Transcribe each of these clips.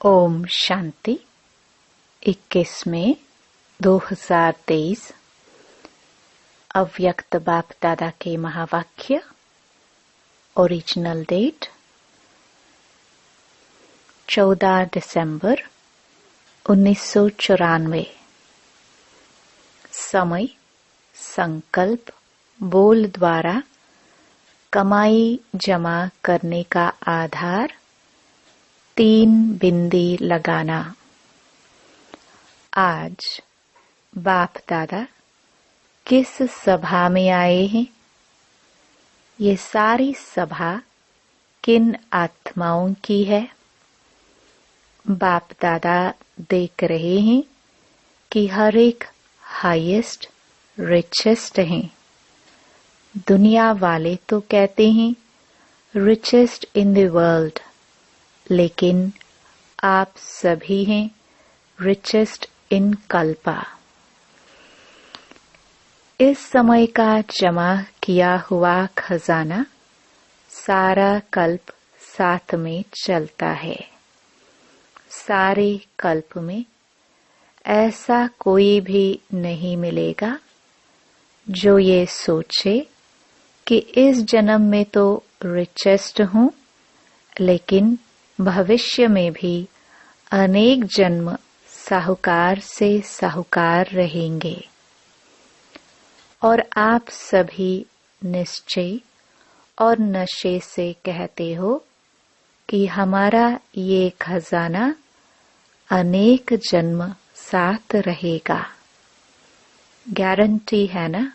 ओम शांति 21 मई 2023 अव्यक्त बाप दादा के महावाक्य। ओरिजिनल डेट 14 दिसंबर 1994। समय संकल्प बोल द्वारा कमाई जमा करने का आधार 3 बिंदी लगाना। आज बाप दादा किस सभा में आए हैं? ये सारी सभा किन आत्माओं की है? बाप दादा देख रहे हैं कि हर एक हाईएस्ट रिचेस्ट हैं। दुनिया वाले तो कहते हैं रिचेस्ट इन द वर्ल्ड, लेकिन आप सभी हैं रिचेस्ट इन कल्पा। इस समय का जमा किया हुआ खजाना सारा कल्प साथ में चलता है। सारे कल्प में ऐसा कोई भी नहीं मिलेगा जो ये सोचे कि इस जन्म में तो रिचेस्ट हूं, लेकिन भविष्य में भी अनेक जन्म साहूकार से साहूकार रहेंगे। और आप सभी निश्चय और नशे से कहते हो कि हमारा ये खजाना अनेक जन्म साथ रहेगा। गारंटी है ना?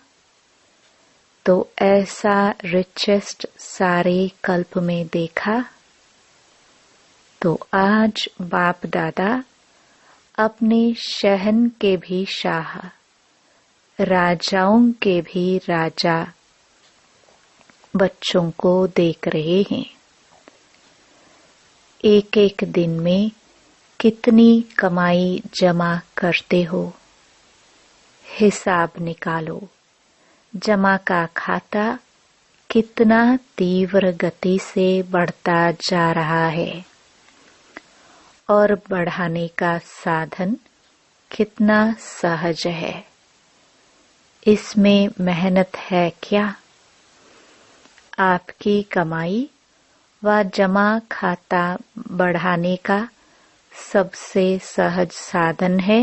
तो ऐसा रिचेस्ट सारे कल्प में देखा। तो आज बाप दादा अपने शहन के भी शाह, राजाओं के भी राजा बच्चों को देख रहे हैं। एक एक दिन में कितनी कमाई जमा करते हो? हिसाब निकालो। जमा का खाता कितना तीव्र गति से बढ़ता जा रहा है और बढ़ाने का साधन कितना सहज है। इसमें मेहनत है क्या? आपकी कमाई व जमा खाता बढ़ाने का सबसे सहज साधन है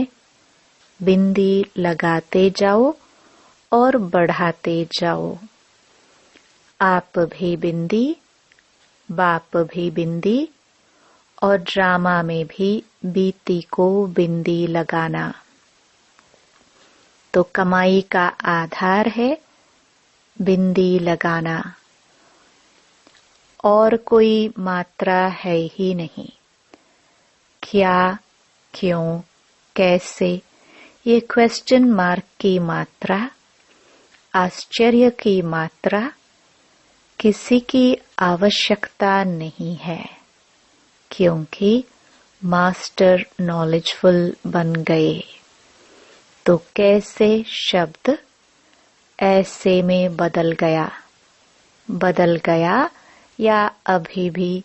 बिंदी लगाते जाओ और बढ़ाते जाओ। आप भी बिंदी, बाप भी बिंदी, और ड्रामा में भी बीती को बिंदी लगाना। तो कमाई का आधार है बिंदी लगाना, और कोई मात्रा है ही नहीं। क्या, क्यों, कैसे, ये क्वेश्चन मार्क की मात्रा, आश्चर्य की मात्रा किसी की आवश्यकता नहीं है, क्योंकि मास्टर नॉलेजफुल बन गए। तो कैसे शब्द ऐसे में बदल गया या अभी भी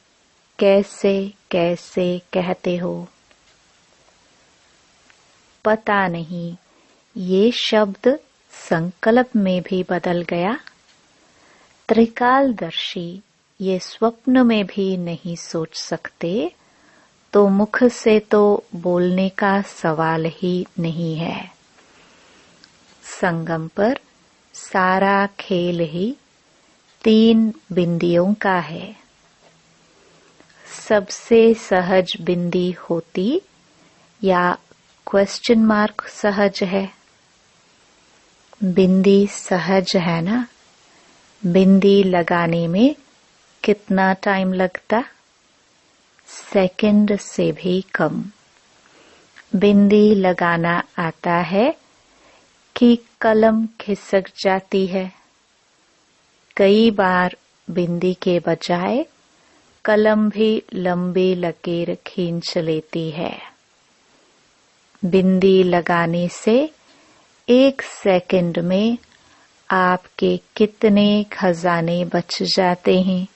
कैसे कैसे कहते हो? पता नहीं ये शब्द संकल्प में भी बदल गया। त्रिकालदर्शी ये स्वप्न में भी नहीं सोच सकते, तो मुख से तो बोलने का सवाल ही नहीं है। संगम पर सारा खेल ही 3 बिंदियों का है। सबसे सहज बिंदी होती या क्वेश्चन मार्क सहज है? बिंदी सहज है ना? बिंदी लगाने में कितना टाइम लगता? सेकंड से भी कम। बिंदी लगाना आता है कि कलम खिसक जाती है? कई बार बिंदी के बजाय कलम भी लंबी लकीर खींच लेती है। बिंदी लगाने से 1 सेकंड में आपके कितने खजाने बच जाते हैं?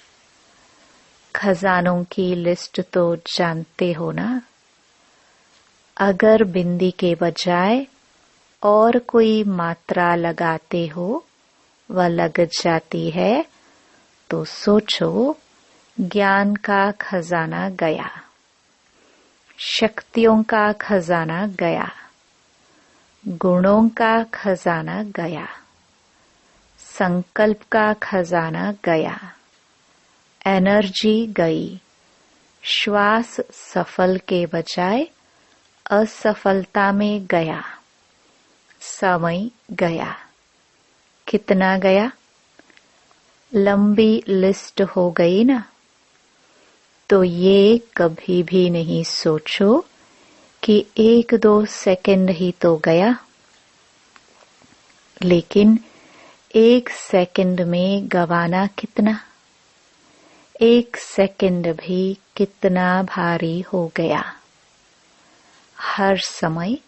खजानों की लिस्ट तो जानते हो ना? अगर बिंदी के बजाय और कोई मात्रा लगाते हो व लग जाती है तो सोचो ज्ञान का खजाना गया, शक्तियों का खजाना गया, गुणों का खजाना गया, संकल्प का खजाना गया, एनर्जी गई, श्वास सफल के बजाय असफलता में गया, समय गया। कितना गया? लंबी लिस्ट हो गई ना। तो ये कभी भी नहीं सोचो कि 1-2 सेकंड ही तो गया, लेकिन 1 सेकंड में गवाना कितना? 1 सेकंड भी कितना भारी हो गया। हर समय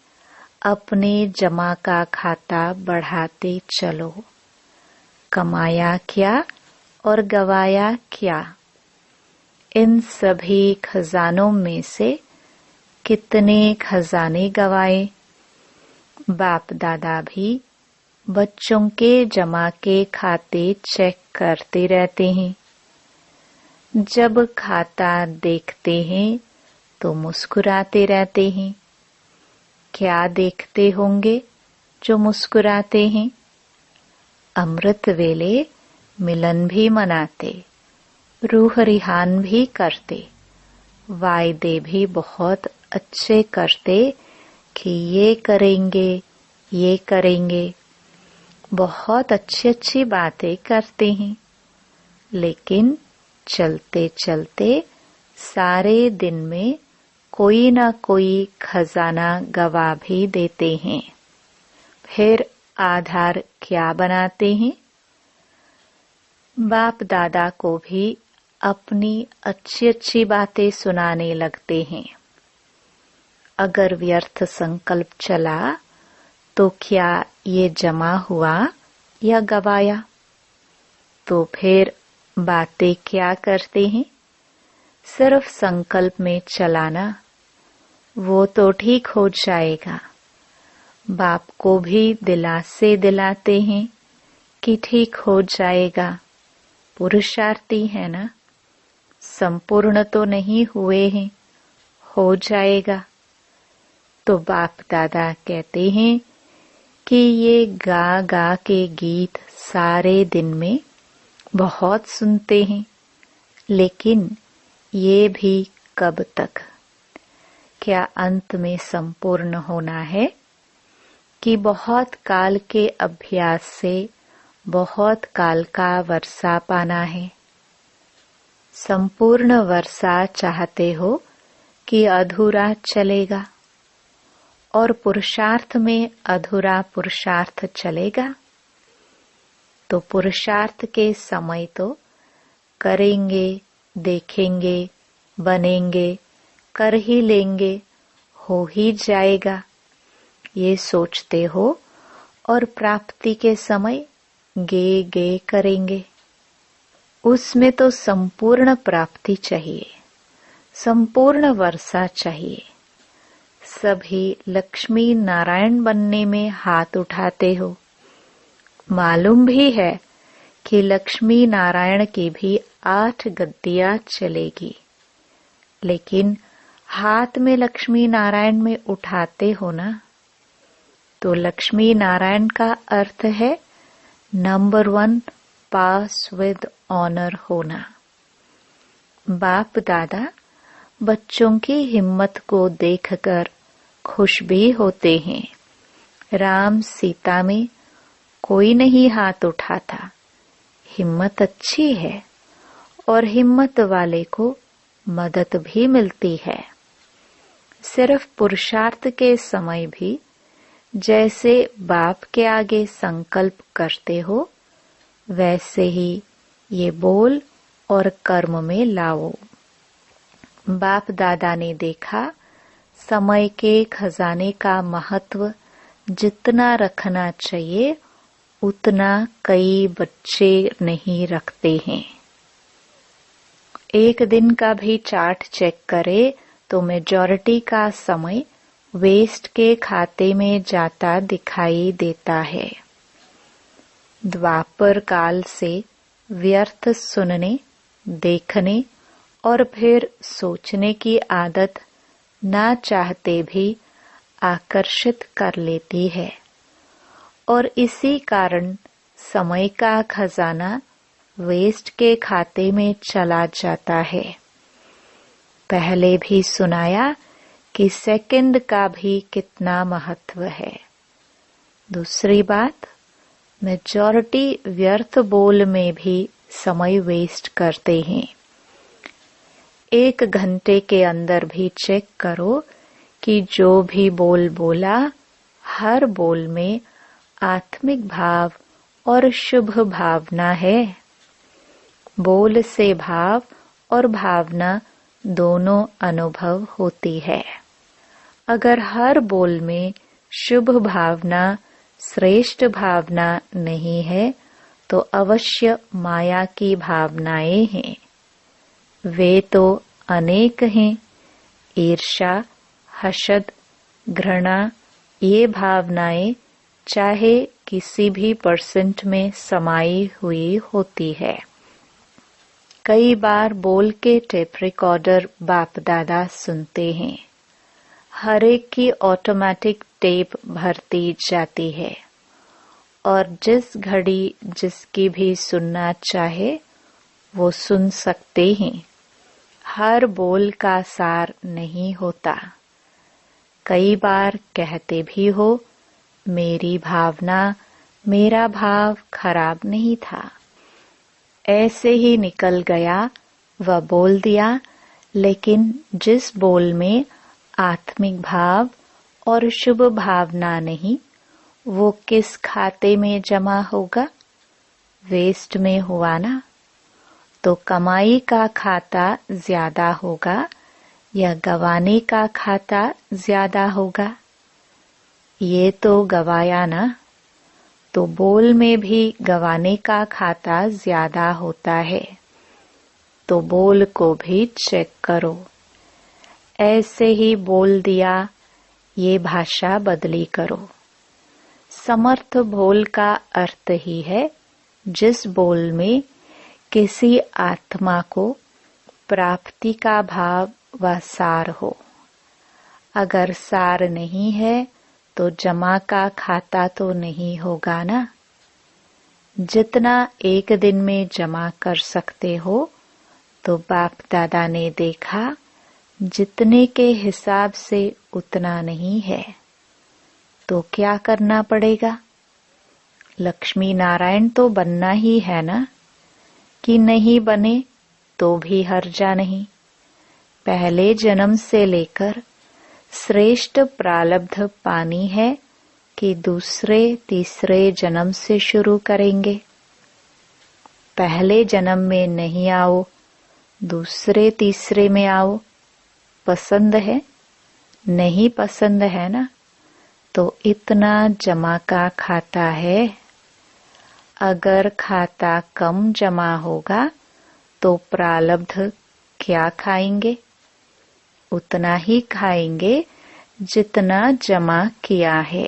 अपने जमा का खाता बढ़ाते चलो। कमाया क्या और गवाया क्या? इन सभी खजानों में से कितने खजाने गवाए? बाप दादा भी बच्चों के जमा के खाते चेक करते रहते हैं। जब खाता देखते हैं तो मुस्कुराते रहते हैं। क्या देखते होंगे जो मुस्कुराते हैं? अमृत वेले मिलन भी मनाते, रूह रिहान भी करते, वायदे भी बहुत अच्छे करते कि ये करेंगे, ये करेंगे। बहुत अच्छी अच्छी बातें करते हैं, लेकिन चलते चलते सारे दिन में कोई ना कोई खजाना गवा भी देते हैं। फिर आधार क्या बनाते हैं? बाप दादा को भी अपनी अच्छी अच्छी बातें सुनाने लगते हैं। अगर व्यर्थ संकल्प चला तो क्या ये जमा हुआ या गवाया? तो फिर बातें क्या करते हैं? सिर्फ संकल्प में चलाना, वो तो ठीक हो जाएगा। बाप को भी दिलासे दिलाते हैं कि ठीक हो जाएगा। पुरुषार्थी है ना, संपूर्ण तो नहीं हुए हैं, हो जाएगा। तो बाप दादा कहते हैं कि ये गा गा के गीत सारे दिन में बहुत सुनते हैं, लेकिन ये भी कब तक? क्या अंत में संपूर्ण होना है कि बहुत काल के अभ्यास से बहुत काल का वर्षा पाना है? संपूर्ण वर्षा चाहते हो कि अधूरा चलेगा? और पुरुषार्थ में अधूरा पुरुषार्थ चलेगा? तो पुरुषार्थ के समय तो करेंगे, देखेंगे, बनेंगे, कर ही लेंगे, हो ही जाएगा, ये सोचते हो। और प्राप्ति के समय गे गे करेंगे। उसमें तो संपूर्ण प्राप्ति चाहिए, संपूर्ण वर्षा चाहिए। सभी लक्ष्मी नारायण बनने में हाथ उठाते हो। मालूम भी है कि लक्ष्मी नारायण की भी 8 गद्दियां चलेगी, लेकिन हाथ में लक्ष्मी नारायण में उठाते हो ना। तो लक्ष्मी नारायण का अर्थ है नंबर 1 पास विद ऑनर होना। बाप दादा बच्चों की हिम्मत को देखकर खुश भी होते हैं। राम सीता में कोई नहीं हाथ उठाता। हिम्मत अच्छी है और हिम्मत वाले को मदद भी मिलती है। सिर्फ पुरुषार्थ के समय भी जैसे बाप के आगे संकल्प करते हो, वैसे ही ये बोल और कर्म में लाओ। बाप दादा ने देखा समय के खजाने का महत्व जितना रखना चाहिए उतना कई बच्चे नहीं रखते हैं। एक दिन का भी चार्ट चेक करे तो मेजॉरिटी का समय वेस्ट के खाते में जाता दिखाई देता है। द्वापर काल से व्यर्थ सुनने, देखने और फिर सोचने की आदत ना चाहते भी आकर्षित कर लेती है और इसी कारण समय का खजाना वेस्ट के खाते में चला जाता है। पहले भी सुनाया कि सेकंड का भी कितना महत्व है। दूसरी बात, मेजॉरिटी व्यर्थ बोल में भी समय वेस्ट करते हैं। 1 घंटे के अंदर भी चेक करो कि जो भी बोल बोला, हर बोल में आत्मिक भाव और शुभ भावना है। बोल से भाव और भावना दोनों अनुभव होती है। अगर हर बोल में शुभ भावना, श्रेष्ठ भावना नहीं है तो अवश्य माया की भावनाएं हैं। वे तो अनेक हैं। ईर्ष्या, हसद, घृणा, ये भावनाएं चाहे किसी भी परसेंट में समाई हुई होती है। कई बार बोल के टेप रिकॉर्डर बाप दादा सुनते हैं। हर एक की ऑटोमेटिक टेप भरती जाती है और जिस घड़ी जिसकी भी सुनना चाहे वो सुन सकते हैं। हर बोल का सार नहीं होता। कई बार कहते भी हो, मेरी भावना, मेरा भाव खराब नहीं था, ऐसे ही निकल गया, वह बोल दिया। लेकिन जिस बोल में आत्मिक भाव और शुभ भावना नहीं, वो किस खाते में जमा होगा? वेस्ट में हुआ ना। तो कमाई का खाता ज्यादा होगा या गवाने का खाता ज्यादा होगा? ये तो गवाया ना। तो बोल में भी गवाने का खाता ज्यादा होता है। तो बोल को भी चेक करो। ऐसे ही बोल दिया, ये भाषा बदली करो। समर्थ बोल का अर्थ ही है जिस बोल में किसी आत्मा को प्राप्ति का भाव व सार हो। अगर सार नहीं है तो जमा का खाता तो नहीं होगा ना। जितना एक दिन में जमा कर सकते हो, तो बाप दादा ने देखा जितने के हिसाब से उतना नहीं है। तो क्या करना पड़ेगा? लक्ष्मी नारायण तो बनना ही है ना। कि नहीं बने तो भी हर्जा नहीं। पहले जन्म से लेकर श्रेष्ठ प्रारब्ध पानी है कि दूसरे तीसरे जन्म से शुरू करेंगे। पहले जन्म में नहीं आओ, दूसरे तीसरे में आओ। पसंद है? नहीं पसंद है ना। तो इतना जमा का खाता है। अगर खाता कम जमा होगा तो प्रारब्ध क्या खाएंगे? उतना ही खाएंगे जितना जमा किया है।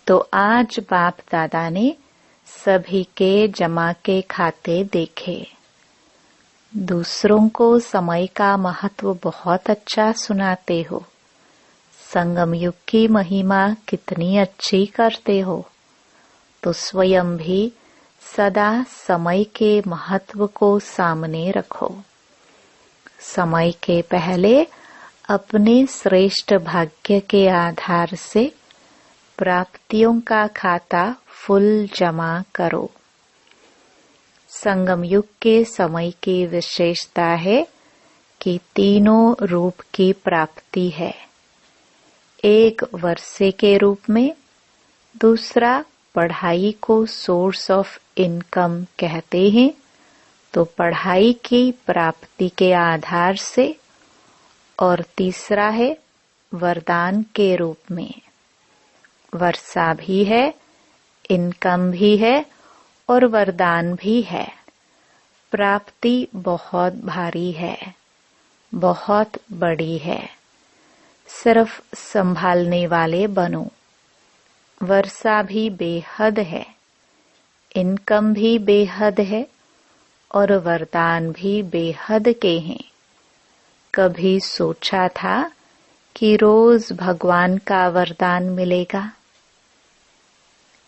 तो आज बाप दादा ने सभी के जमा के खाते देखे। दूसरों को समय का महत्व बहुत अच्छा सुनाते हो। संगम युग की महिमा कितनी अच्छी करते हो। तो स्वयं भी सदा समय के महत्व को सामने रखो। समय के पहले अपने श्रेष्ठ भाग्य के आधार से प्राप्तियों का खाता फुल जमा करो। संगम युग के समय की विशेषता है कि तीनों रूप की प्राप्ति है। एक वर्षे के रूप में, दूसरा पढ़ाई को सोर्स ऑफ इनकम कहते हैं, तो पढ़ाई की प्राप्ति के आधार से, और तीसरा है वरदान के रूप में। वर्षा भी है, इनकम भी है और वरदान भी है। प्राप्ति बहुत भारी है, बहुत बड़ी है। सिर्फ संभालने वाले बनो। वर्षा भी बेहद है, इनकम भी बेहद है और वरदान भी बेहद के हैं। कभी सोचा था कि रोज भगवान का वरदान मिलेगा?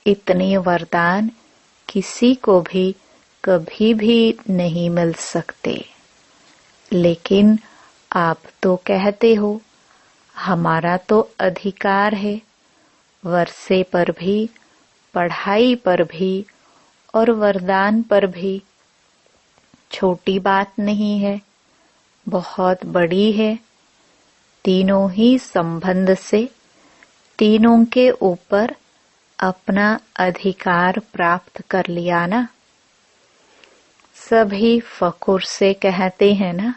इतने वरदान किसी को भी कभी भी नहीं मिल सकते। लेकिन आप तो कहते हो हमारा तो अधिकार है, वर्षे पर भी, पढ़ाई पर भी और वरदान पर भी। छोटी बात नहीं है, बहुत बड़ी है। तीनों ही संबंध से तीनों के ऊपर अपना अधिकार प्राप्त कर लिया ना। सभी फखुर से कहते हैं ना,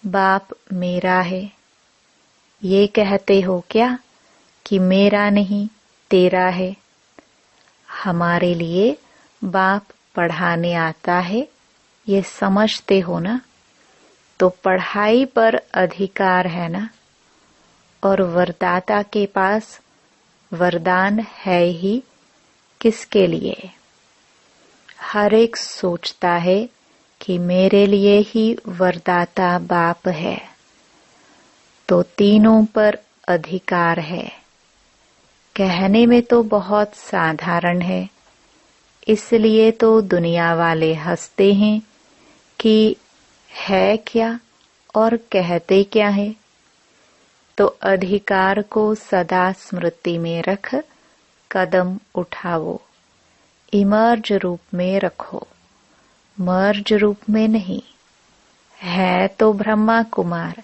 बाप मेरा है। ये कहते हो क्या कि मेरा नहीं तेरा है? हमारे लिए बाप पढ़ाने आता है, ये समझते हो ना? तो पढ़ाई पर अधिकार है ना। और वरदाता के पास वरदान है ही किसके लिए? हर एक सोचता है कि मेरे लिए ही वरदाता बाप है, तो तीनों पर अधिकार है। कहने में तो बहुत साधारण है, इसलिए तो दुनिया वाले हंसते हैं कि है क्या और कहते क्या है। तो अधिकार को सदा स्मृति में रख कदम उठाओ। इमर्ज रूप में रखो, मर्ज रूप में नहीं। है तो ब्रह्मा कुमार,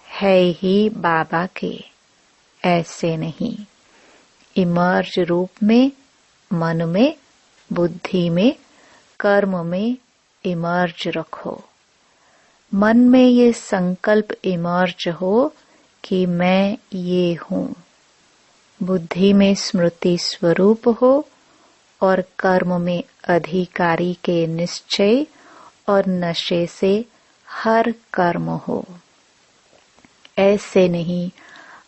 है ही बाबा के, ऐसे नहीं। इमर्ज रूप में, मन में, बुद्धि में, कर्म में इमर्ज रखो। मन में ये संकल्प इमर्ज हो कि मैं ये हूँ। बुद्धि में स्मृति स्वरूप हो और कर्म में अधिकारी के निश्चय और नशे से हर कर्म हो। ऐसे नहीं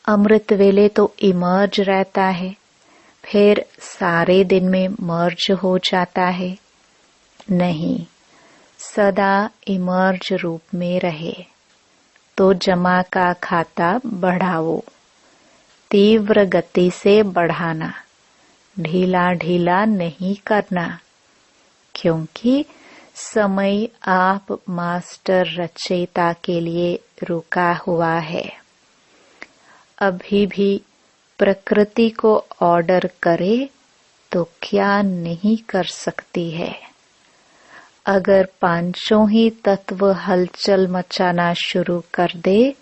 अमृत वेले तो इमर्ज रहता है, फिर सारे दिन में मर्ज हो जाता है। नहीं, सदा इमर्ज रूप में रहे। तो जमा का खाता बढ़ाओ, तीव्र गति से बढ़ाना, ढीला ढीला नहीं करना। क्योंकि समय आप मास्टर रचयिता के लिए रुका हुआ है। अभी भी प्रकृति को ऑर्डर करे तो क्या नहीं कर सकती है। अगर पांचों ही तत्व हलचल मचाना शुरू कर दे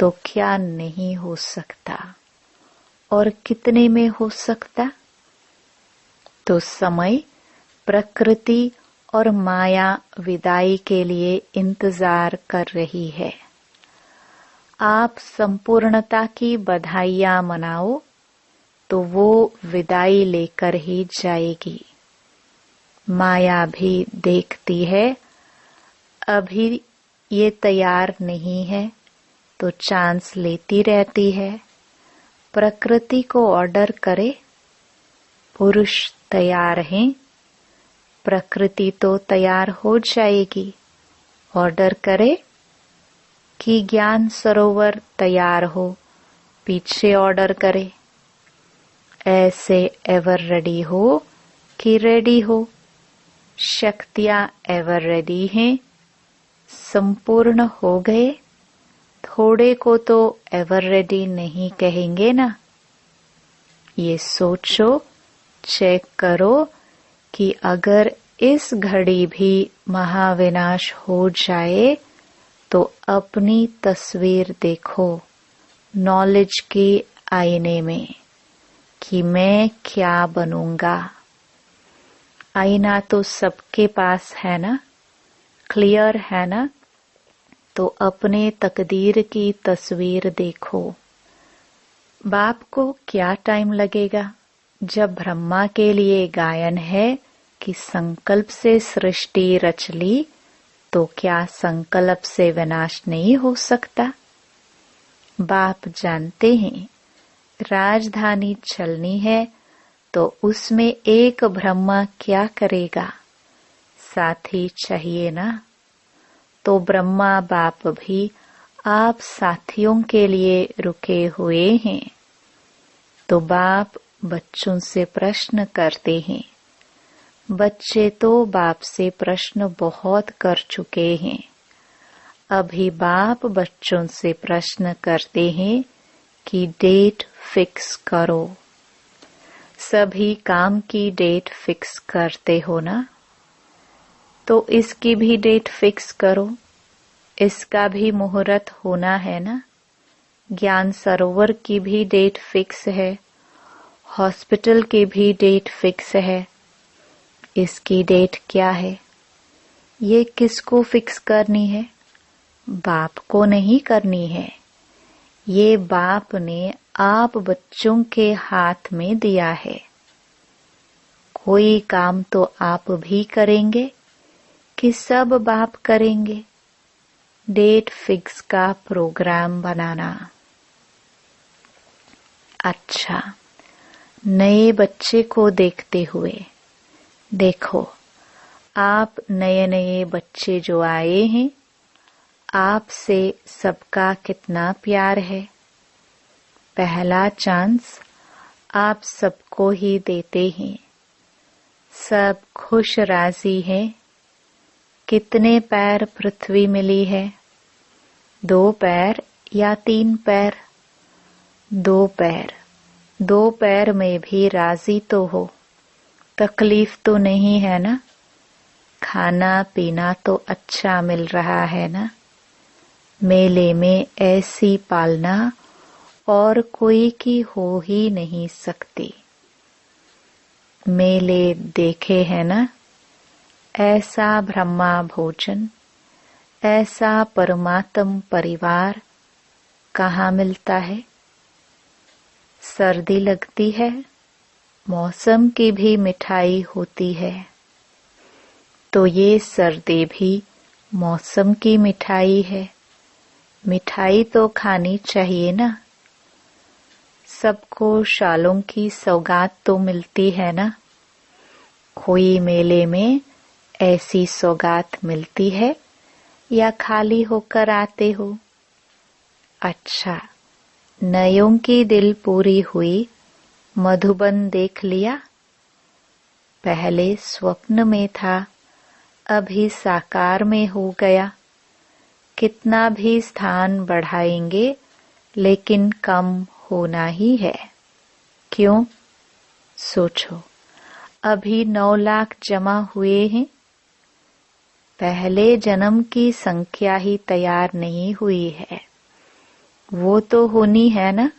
तो क्या नहीं हो सकता, और कितने में हो सकता। तो समय, प्रकृति और माया विदाई के लिए इंतजार कर रही है। आप संपूर्णता की बधाइयां मनाओ तो वो विदाई लेकर ही जाएगी। माया भी देखती है अभी ये तैयार नहीं है तो चांस लेती रहती है। प्रकृति को ऑर्डर करे, पुरुष तैयार हैं, प्रकृति तो तैयार हो जाएगी। ऑर्डर करे कि ज्ञान सरोवर तैयार हो, पीछे ऑर्डर करे। ऐसे एवर रेडी हो कि रेडी हो। शक्तियां एवर रेडी हैं, संपूर्ण हो गए। थोड़े को तो एवर रेडी नहीं कहेंगे ना। ये सोचो, चेक करो कि अगर इस घड़ी भी महाविनाश हो जाए तो अपनी तस्वीर देखो नॉलेज के आईने में कि मैं क्या बनूंगा। आईना तो सबके पास है ना, क्लियर है ना। तो अपने तकदीर की तस्वीर देखो। बाप को क्या टाइम लगेगा? जब ब्रह्मा के लिए गायन है कि संकल्प से सृष्टि रच ली, तो क्या संकल्प से विनाश नहीं हो सकता? बाप जानते हैं राजधानी चलनी है तो उसमें एक ब्रह्मा क्या करेगा, साथी चाहिए ना। तो ब्रह्मा बाप भी आप साथियों के लिए रुके हुए हैं। तो बाप बच्चों से प्रश्न करते हैं। बच्चे तो बाप से प्रश्न बहुत कर चुके हैं। अभी बाप बच्चों से प्रश्न करते हैं कि डेट फिक्स करो। सभी काम की डेट फिक्स करते हो ना, तो इसकी भी डेट फिक्स करो। इसका भी मुहूर्त होना है ना। ज्ञान सरोवर की भी डेट फिक्स है, हॉस्पिटल की भी डेट फिक्स है। इसकी डेट क्या है? ये किसको फिक्स करनी है? बाप को नहीं करनी है। ये बाप ने आप बच्चों के हाथ में दिया है। कोई काम तो आप भी करेंगे कि सब बाप करेंगे? डेट फिक्स का प्रोग्राम बनाना। अच्छा, नए बच्चे को देखते हुए देखो, आप नए नए बच्चे जो आए हैं, आपसे सबका कितना प्यार है। पहला चांस आप सबको ही देते हैं। सब खुश राजी हैं। कितने पैर पृथ्वी मिली है? 2 पैर या 3 पैर? 2 पैर। 2 पैर में भी राजी तो हो, तकलीफ तो नहीं है ना। खाना पीना तो अच्छा मिल रहा है ना। मेले में ऐसी पालना और कोई की हो ही नहीं सकती। मेले देखे है ना। ऐसा ब्रह्मा भोजन, ऐसा परमात्म परिवार कहाँ मिलता है? सर्दी लगती है, मौसम की भी मिठाई होती है। तो ये सर्दी भी मौसम की मिठाई है। मिठाई तो खानी चाहिए ना। सबको शालों की सौगात तो मिलती है ना। कोई मेले में ऐसी सौगात मिलती है या खाली होकर आते हो? अच्छा, नयों की दिल पूरी हुई। मधुबन देख लिया? पहले स्वप्न में था, अभी साकार में हो गया। कितना भी स्थान बढ़ाएंगे लेकिन कम होना ही है। क्यों? सोचो, अभी 9 लाख जमा हुए हैं। पहले जन्म की संख्या ही तैयार नहीं हुई है। वो तो होनी है ना।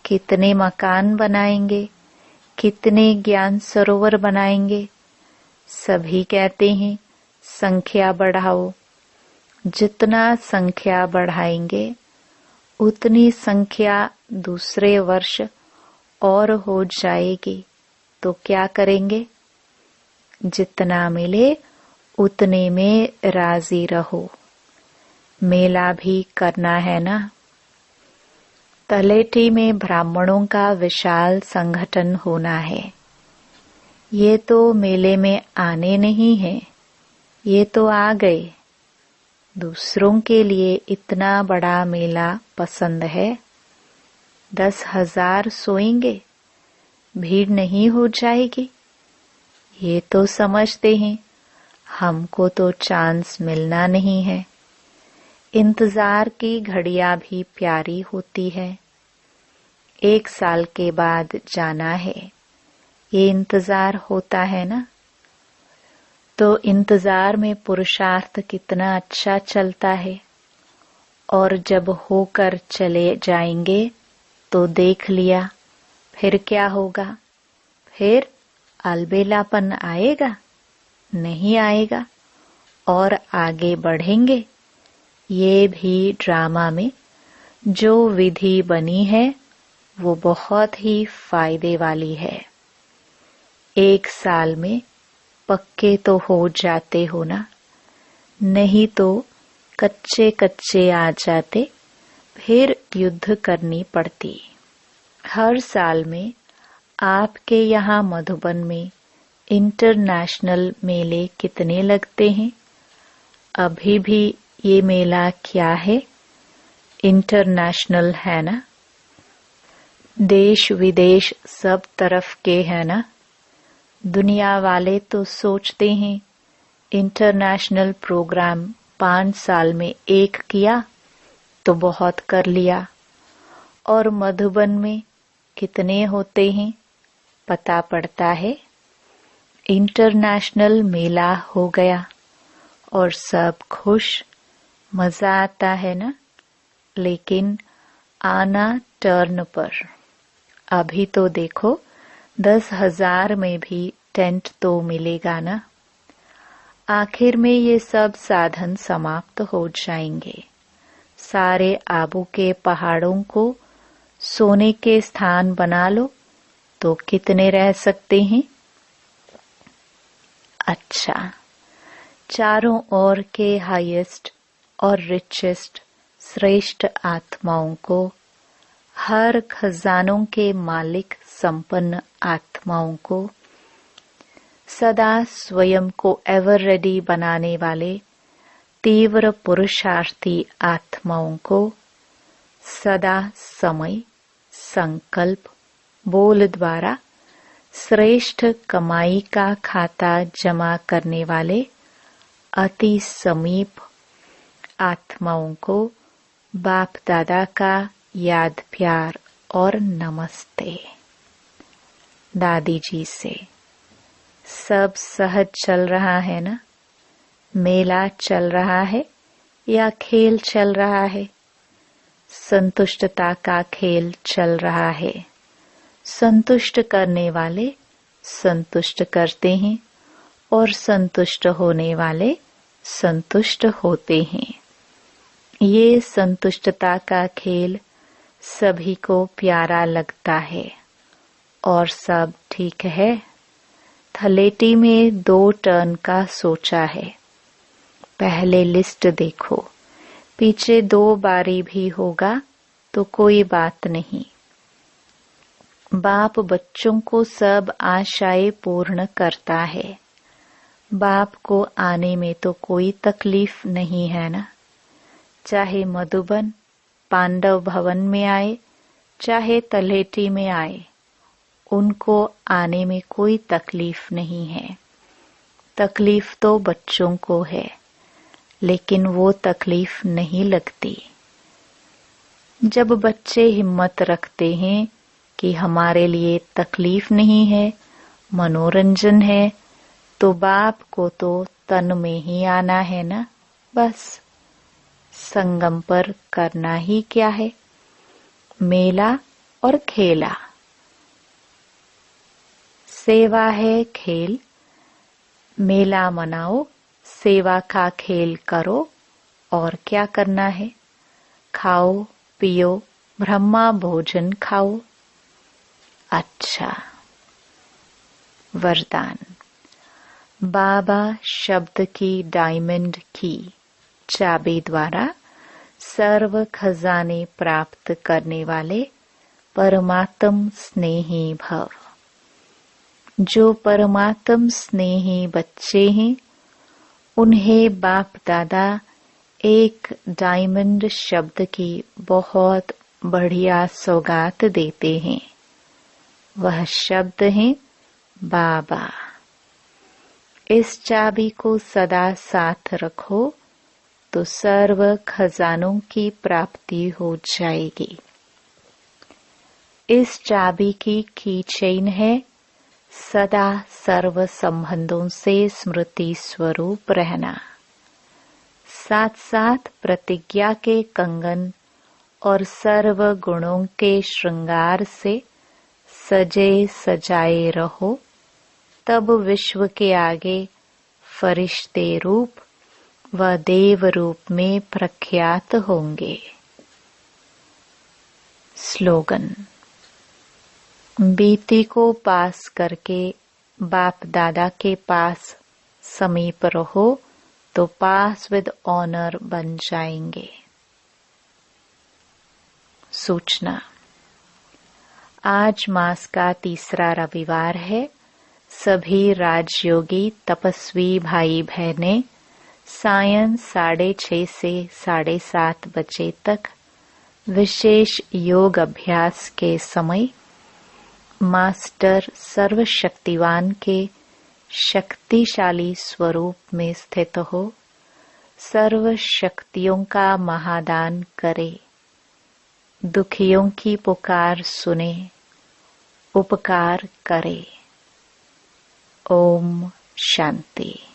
कितने मकान बनाएंगे, कितने ज्ञान सरोवर बनाएंगे। सभी कहते हैं संख्या बढ़ाओ। जितना संख्या बढ़ाएंगे उतनी संख्या दूसरे वर्ष और हो जाएगी। तो क्या करेंगे? जितना मिले उतने में राजी रहो। मेला भी करना है ना। तलेठी में ब्राह्मणों का विशाल संगठन होना है। ये तो मेले में आने नहीं है, ये तो आ गए। दूसरों के लिए इतना बड़ा मेला पसंद है। 10,000 सोएंगे, भीड़ नहीं हो जाएगी। ये तो समझते हैं हमको तो चांस मिलना नहीं है। इंतजार की घड़ियां भी प्यारी होती है। 1 साल के बाद जाना है, ये इंतजार होता है ना। तो इंतजार में पुरुषार्थ कितना अच्छा चलता है। और जब होकर चले जाएंगे तो देख लिया, फिर क्या होगा? फिर अलबेलापन आएगा? नहीं आएगा। और आगे बढ़ेंगे। ये भी ड्रामा में जो विधि बनी है वो बहुत ही फायदे वाली है। 1 साल में पक्के तो हो जाते हो ना। नहीं तो कच्चे कच्चे आ जाते फिर युद्ध करनी पड़ती। हर साल में आपके यहाँ मधुबन में इंटरनेशनल मेले कितने लगते हैं? अभी भी ये मेला क्या है? इंटरनेशनल है ना? देश विदेश सब तरफ के है ना? दुनिया वाले तो सोचते हैं इंटरनेशनल प्रोग्राम 5 साल में एक किया तो बहुत कर लिया। और मधुबन में कितने होते हैं पता पड़ता है? इंटरनेशनल मेला हो गया और सब खुश, मजा आता है ना? लेकिन आना टर्न पर। अभी तो देखो 10,000 में भी टेंट तो मिलेगा ना? आखिर में ये सब साधन समाप्त हो जाएंगे। सारे आबू के पहाड़ों को सोने के स्थान बना लो तो कितने रह सकते हैं? अच्छा, चारों ओर के हाईएस्ट और रिचेस्ट श्रेष्ठ आत्माओं को, हर खजानों के मालिक संपन्न आत्माओं को, सदा स्वयं को एवर रेडी बनाने वाले तीव्र पुरुषार्थी आत्माओं को, सदा समय, संकल्प, बोल द्वारा श्रेष्ठ कमाई का खाता जमा करने वाले अति समीप आत्माओं को बाप दादा का याद प्यार और नमस्ते। दादी जी से सब सहज चल रहा है ना? मेला चल रहा है या खेल चल रहा है? संतुष्टता का खेल चल रहा है। संतुष्ट करने वाले संतुष्ट करते हैं और संतुष्ट होने वाले संतुष्ट होते हैं। ये संतुष्टता का खेल सभी को प्यारा लगता है और सब ठीक है। थलेटी में 2 टर्न का सोचा है। पहले लिस्ट देखो, पीछे 2 बारी भी होगा तो कोई बात नहीं। बाप बच्चों को सब आशाएं पूर्ण करता है। बाप को आने में तो कोई तकलीफ नहीं है ना? चाहे मधुबन पांडव भवन में आए, चाहे तलेटी में आए, उनको आने में कोई तकलीफ नहीं है। तकलीफ तो बच्चों को है, लेकिन वो तकलीफ नहीं लगती। जब बच्चे हिम्मत रखते हैं कि हमारे लिए तकलीफ नहीं है, मनोरंजन है, तो बाप को तो तन में ही आना है ना? बस संगम पर करना ही क्या है? मेला और खेला। सेवा है खेल, मेला मनाओ, सेवा का खेल करो। और क्या करना है? खाओ पियो, ब्रह्मा भोजन खाओ। अच्छा, वरदान। बाबा शब्द की डायमंड की चाबी द्वारा सर्व खजाने प्राप्त करने वाले परमात्म स्नेही भव। जो परमात्म स्नेही बच्चे हैं, उन्हें बाप दादा एक डायमंड शब्द की बहुत बढ़िया सौगात देते हैं। वह शब्द है बाबा। इस चाबी को सदा साथ रखो तो सर्व खजानों की प्राप्ति हो जाएगी। इस चाबी की कीचेन है सदा सर्व संबंधों से स्मृति स्वरूप रहना। साथ साथ प्रतिज्ञा के कंगन और सर्व गुणों के श्रृंगार से सजे सजाए रहो, तब विश्व के आगे फरिश्ते रूप व देव रूप में प्रख्यात होंगे। स्लोगन। बीती को पास करके बाप दादा के पास समीप रहो तो पास विद ऑनर बन जाएंगे। सूचना। आज मास का तीसरा रविवार है। सभी राजयोगी तपस्वी भाई बहनें सायं 6:30 से 7:30 बजे तक विशेष योग अभ्यास के समय मास्टर सर्वशक्तिवान के शक्तिशाली स्वरूप में स्थित हो सर्व शक्तियों का महादान करे, दुखियों की पुकार सुने, उपकार करे। ओम शांति।